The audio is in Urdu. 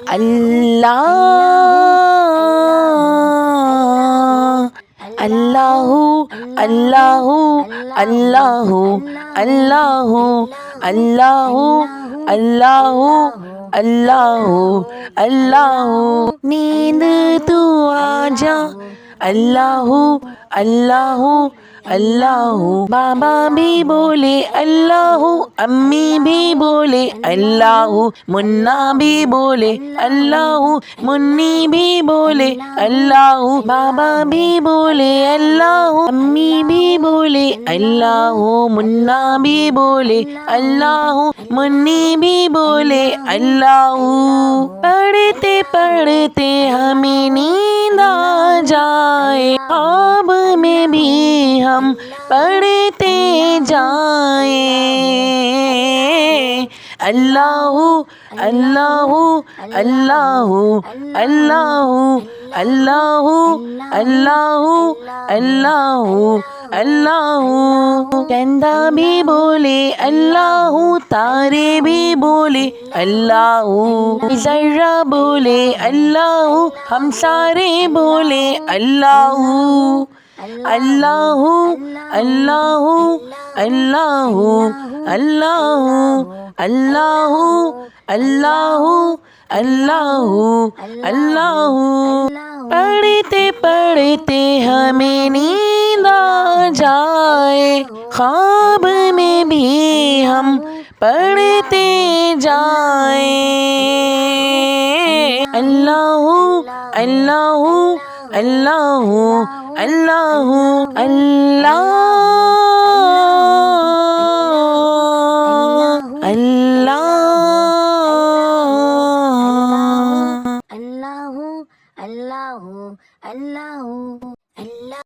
اللہ اللہ اللہ اللہ اللہ اللہ اللہ اللہ نیند تو آجا اللہ اللہ اللہ بابا بھی بولے اللہ امی بھی بولے اللہ منا بھی بولے اللہ منی بھی بولے اللہ بابا بھی بولے اللہ امی بھی بولے اللہ منا بھی بولے اللہ منی بھی بولے اللہ پڑھتے پڑھتے ہمیں نیند آ جائے خواب میں بھی ہم پڑھتے جائیں اللہ اللہ اللہ اللہ اللہ اللہ اللہ اللہ چندہ بھی بولے اللہ تارے بھی بولے اللہ ذرہ بولے اللہ ہم سارے بولے اللہ اللہ اللہ اللہ اللہ اللہ اللہ اللہ اللہ پڑھتے پڑھتے ہمیں نیند آ جائے خواب میں بھی ہم پڑھتے جائیں اللہ اللہ اللہ اللہ اللہ اللہ اللہ اللہ اللہ اللہ